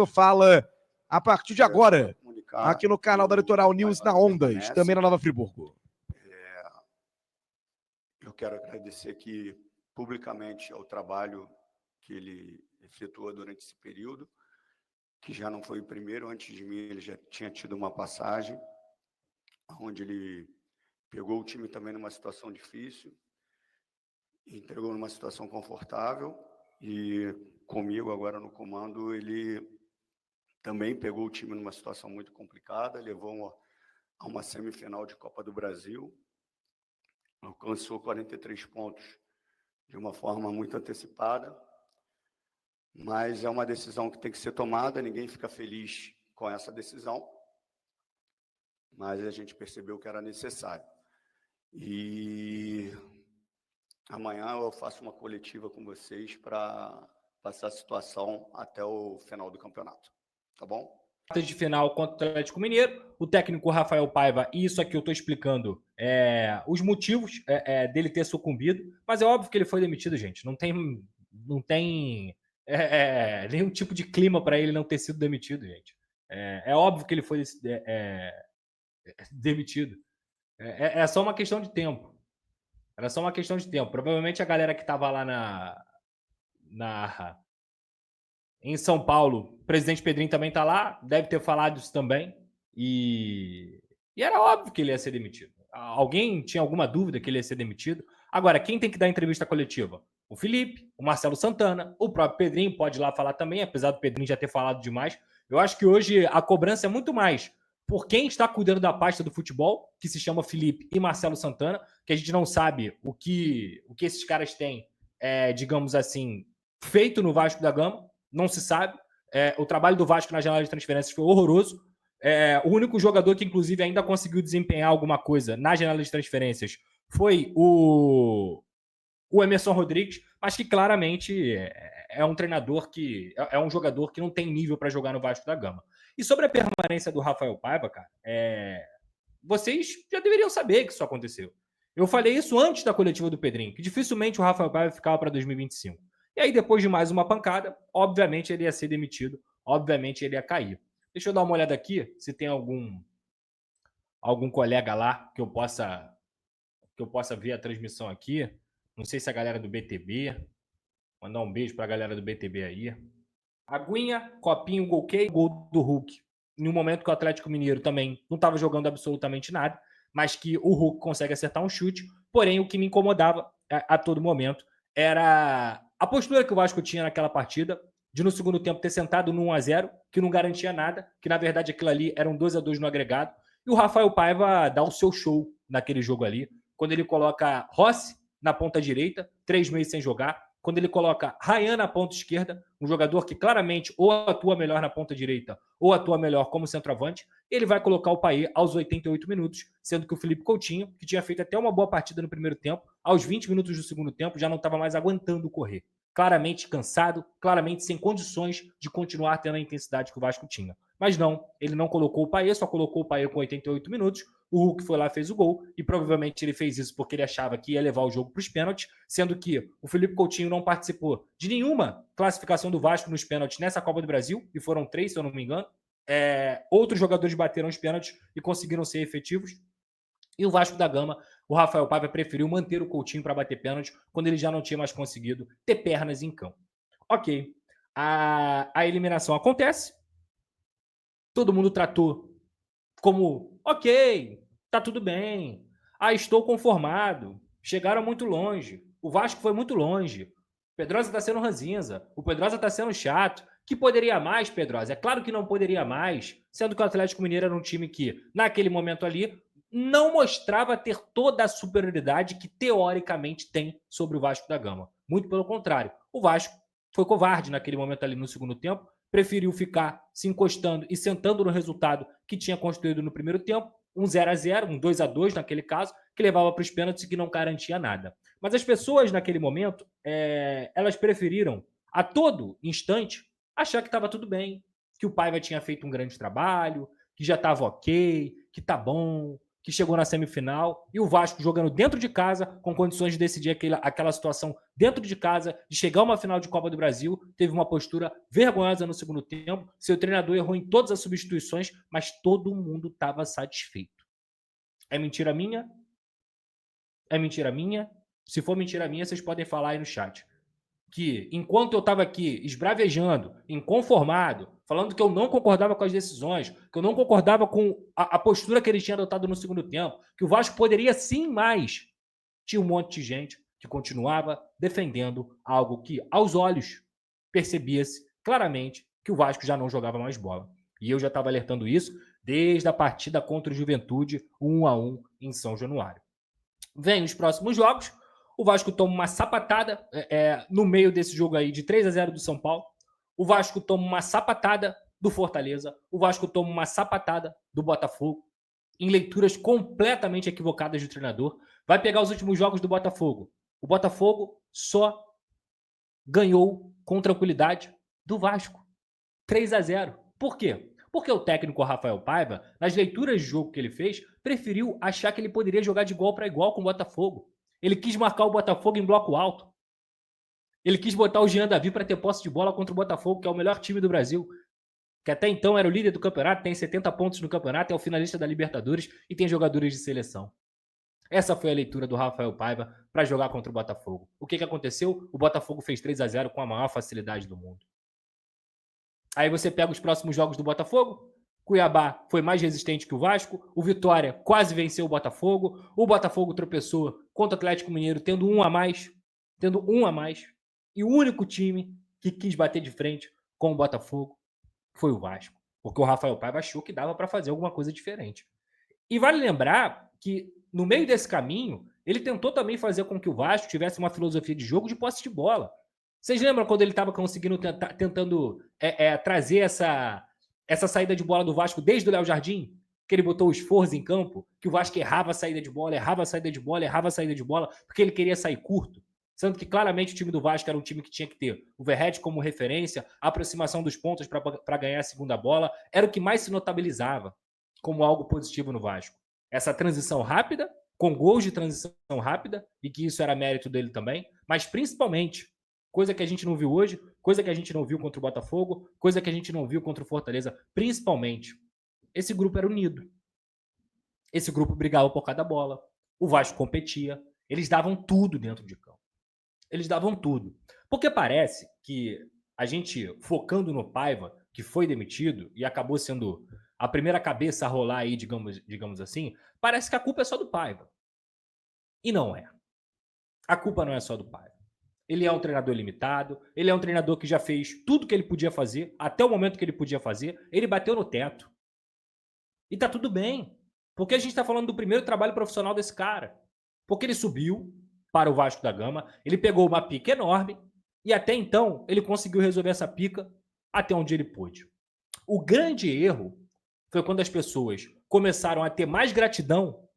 fala a partir de agora, aqui no canal da Litoral News, na Ondas, também na Nova Friburgo. Eu quero agradecer aqui publicamente ao trabalho que ele efetuou durante esse período, que já não foi o primeiro. Antes de mim, ele já tinha tido uma passagem, onde ele pegou o time também numa situação difícil, entregou numa situação confortável, e comigo agora no comando, ele também pegou o time numa situação muito complicada, levou a uma semifinal de Copa do Brasil, alcançou 43 pontos de uma forma muito antecipada, mas é uma decisão que tem que ser tomada, ninguém fica feliz com essa decisão, mas a gente percebeu que era necessário. E amanhã eu faço uma coletiva com vocês para passar a situação até o final do campeonato, tá bom? De final contra o Atlético Mineiro, o técnico Rafael Paiva, e isso aqui eu estou explicando os motivos dele ter sucumbido, mas é óbvio que ele foi demitido, gente. Não tem nenhum tipo de clima para ele não ter sido demitido, gente. É óbvio que ele foi demitido. É só uma questão de tempo. Era só uma questão de tempo. Provavelmente a galera que estava lá em São Paulo, o presidente Pedrinho também está lá, deve ter falado isso também. E era óbvio que ele ia ser demitido. Alguém tinha alguma dúvida que ele ia ser demitido? Agora, quem tem que dar entrevista coletiva? O Felipe, o Marcelo Santana, o próprio Pedrinho pode ir lá falar também, apesar do Pedrinho já ter falado demais. Eu acho que hoje a cobrança é muito mais por quem está cuidando da pasta do futebol, que se chama Felipe e Marcelo Santana, que a gente não sabe o que esses caras têm, digamos assim, feito no Vasco da Gama. Não se sabe. O trabalho do Vasco na janela de transferências foi horroroso. O único jogador que, inclusive, ainda conseguiu desempenhar alguma coisa na janela de transferências foi o Emerson Rodrigues, mas que claramente é um treinador que é um jogador que não tem nível para jogar no Vasco da Gama. E sobre a permanência do Rafael Paiva, cara, vocês já deveriam saber que isso aconteceu. Eu falei isso antes da coletiva do Pedrinho, que dificilmente o Rafael Paiva ficava para 2025. E aí, depois de mais uma pancada, obviamente ele ia ser demitido, obviamente ele ia cair. Deixa eu dar uma olhada aqui, se tem algum colega lá que eu possa ver a transmissão aqui. Não sei se a galera do BTB. Mandar um beijo para a galera do BTB aí. Aguinha, copinho, gol do Hulk. Em um momento que o Atlético Mineiro também não estava jogando absolutamente nada, mas que o Hulk consegue acertar um chute. Porém, o que me incomodava a todo momento era a postura que o Vasco tinha naquela partida, de no segundo tempo ter sentado no 1-0, que não garantia nada, que na verdade aquilo ali era um 2-2 no agregado, e o Rafael Paiva dá o seu show naquele jogo ali, quando ele coloca Rossi na ponta direita, 3 meses sem jogar, quando ele coloca Ryan na ponta esquerda, um jogador que claramente ou atua melhor na ponta direita ou atua melhor como centroavante, ele vai colocar o Payet aos 88 minutos, sendo que o Felipe Coutinho, que tinha feito até uma boa partida no primeiro tempo, aos 20 minutos do segundo tempo já não estava mais aguentando correr. Claramente cansado, claramente sem condições de continuar tendo a intensidade que o Vasco tinha. Mas não, ele não colocou o Payet, só colocou o Payet com 88 minutos, o Hulk foi lá e fez o gol, e provavelmente ele fez isso porque ele achava que ia levar o jogo para os pênaltis, sendo que o Felipe Coutinho não participou de nenhuma classificação do Vasco nos pênaltis nessa Copa do Brasil, e foram 3, se eu não me engano. Outros jogadores bateram os pênaltis e conseguiram ser efetivos. E o Vasco da Gama, o Rafael Paiva preferiu manter o Coutinho para bater pênalti quando ele já não tinha mais conseguido ter pernas em campo. Ok, a eliminação acontece, todo mundo tratou como, ok, tá tudo bem, estou conformado, chegaram muito longe, o Vasco foi muito longe, o Pedrosa tá sendo ranzinza, o Pedrosa tá sendo chato, que poderia mais, Pedrosa? É claro que não poderia mais, sendo que o Atlético Mineiro era um time que, naquele momento ali, não mostrava ter toda a superioridade que teoricamente tem sobre o Vasco da Gama. Muito pelo contrário, o Vasco foi covarde naquele momento ali no segundo tempo, preferiu ficar se encostando e sentando no resultado que tinha construído no primeiro tempo, um 0-0, um 2-2 naquele caso, que levava para os pênaltis e que não garantia nada. Mas as pessoas naquele momento, elas preferiram a todo instante achar que estava tudo bem, que o Paiva tinha feito um grande trabalho, que já estava ok, que tá bom, que chegou na semifinal, e o Vasco jogando dentro de casa, com condições de decidir aquela situação dentro de casa, de chegar a uma final de Copa do Brasil, teve uma postura vergonhosa no segundo tempo, seu treinador errou em todas as substituições, mas todo mundo estava satisfeito. É mentira minha? É mentira minha? Se for mentira minha, vocês podem falar aí no chat. Que enquanto eu estava aqui esbravejando, inconformado, falando que eu não concordava com as decisões, que eu não concordava com a postura que ele tinha adotado no segundo tempo, que o Vasco poderia sim mais, tinha um monte de gente que continuava defendendo algo que, aos olhos, percebia-se claramente que o Vasco já não jogava mais bola. E eu já estava alertando isso desde a partida contra o Juventude, 1-1 em São Januário. Vem os próximos jogos. O Vasco toma uma sapatada no meio desse jogo aí de 3-0 do São Paulo. O Vasco toma uma sapatada do Fortaleza. O Vasco toma uma sapatada do Botafogo. Em leituras completamente equivocadas do treinador. Vai pegar os últimos jogos do Botafogo. O Botafogo só ganhou com tranquilidade do Vasco. 3-0. Por quê? Porque o técnico Rafael Paiva, nas leituras de jogo que ele fez, preferiu achar que ele poderia jogar de igual para igual com o Botafogo. Ele quis marcar o Botafogo em bloco alto. Ele quis botar o Jean Davi para ter posse de bola contra o Botafogo, que é o melhor time do Brasil, que até então era o líder do campeonato, tem 70 pontos no campeonato, é o finalista da Libertadores e tem jogadores de seleção. Essa foi a leitura do Rafael Paiva para jogar contra o Botafogo. O que aconteceu? O Botafogo fez 3-0 com a maior facilidade do mundo. Aí você pega os próximos jogos do Botafogo. Cuiabá foi mais resistente que o Vasco. O Vitória quase venceu o Botafogo tropeçou contra o Atlético Mineiro, tendo um a mais. E o único time que quis bater de frente com o Botafogo foi o Vasco. Porque o Rafael Paiva achou que dava para fazer alguma coisa diferente. E vale lembrar que, no meio desse caminho, ele tentou também fazer com que o Vasco tivesse uma filosofia de jogo de posse de bola. Vocês lembram quando ele estava conseguindo tentando trazer essa saída de bola do Vasco desde o Léo Jardim? Que ele botou o esforço em campo, que o Vasco errava a saída de bola, porque ele queria sair curto. Sendo que claramente o time do Vasco era um time que tinha que ter o Verratti como referência, a aproximação dos pontos para ganhar a segunda bola, era o que mais se notabilizava como algo positivo no Vasco. Essa transição rápida, com gols de transição rápida, e que isso era mérito dele também, mas principalmente, coisa que a gente não viu hoje, coisa que a gente não viu contra o Botafogo, coisa que a gente não viu contra o Fortaleza, principalmente, esse grupo era unido. Esse grupo brigava por cada bola, o Vasco competia, eles davam tudo dentro de campo. Eles davam tudo. Porque parece que a gente, focando no Paiva, que foi demitido e acabou sendo a primeira cabeça a rolar aí, digamos assim, parece que a culpa é só do Paiva. E não é. A culpa não é só do Paiva. Ele é um treinador limitado, ele é um treinador que já fez tudo que ele podia fazer, até o momento que ele podia fazer, ele bateu no teto. E tá tudo bem. Porque a gente tá falando do primeiro trabalho profissional desse cara. Porque ele subiu para o Vasco da Gama, ele pegou uma pica enorme e até então ele conseguiu resolver essa pica até onde ele pôde. O grande erro foi quando as pessoas começaram a ter mais gratidão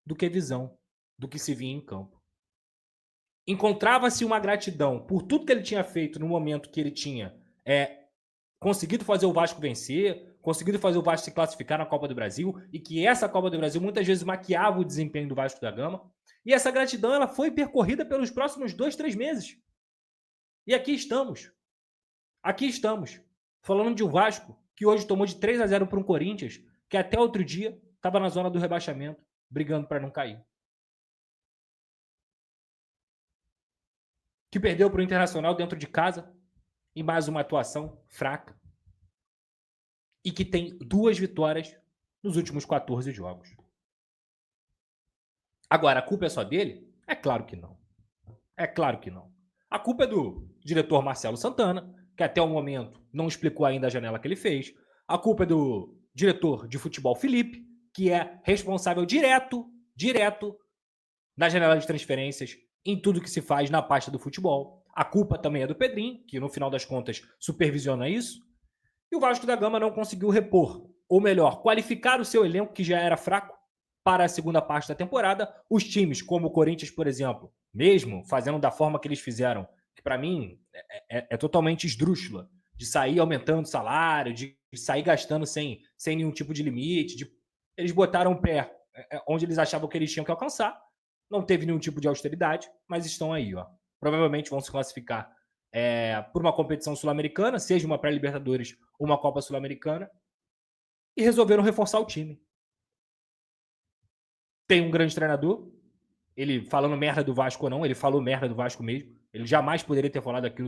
do que visão, do que se via em campo. Encontrava-se uma gratidão por tudo que ele tinha feito no momento que ele tinha conseguido fazer o Vasco vencer, conseguido fazer o Vasco se classificar na Copa do Brasil, e que essa Copa do Brasil muitas vezes maquiava o desempenho do Vasco da Gama. E essa gratidão ela foi percorrida pelos próximos 2-3 meses. E aqui estamos. Falando de um Vasco que hoje tomou de 3-0 para um Corinthians, que até outro dia estava na zona do rebaixamento, brigando para não cair. Que perdeu para o Internacional dentro de casa, em mais uma atuação fraca. E que tem 2 vitórias nos últimos 14 jogos. Agora, a culpa é só dele? É claro que não. A culpa é do diretor Marcelo Santana, que até o momento não explicou ainda a janela que ele fez. A culpa é do diretor de futebol Felipe, que é responsável direto na janela de transferências em tudo que se faz na pasta do futebol. A culpa também é do Pedrinho, que no final das contas supervisiona isso. E o Vasco da Gama não conseguiu repor, ou melhor, qualificar o seu elenco, que já era fraco, para a segunda parte da temporada. Os times, como o Corinthians, por exemplo, mesmo fazendo da forma que eles fizeram, que para mim é totalmente esdrúxula, de sair aumentando o salário, de sair gastando sem nenhum tipo de limite, eles botaram o pé onde eles achavam que eles tinham que alcançar. Não teve nenhum tipo de austeridade, mas estão aí, ó. Provavelmente vão se classificar por uma competição sul-americana, seja uma pré-Libertadores ou uma Copa Sul-Americana, e resolveram reforçar o time. Tem um grande treinador, ele falando merda do Vasco ou não, ele falou merda do Vasco mesmo, ele jamais poderia ter falado aquilo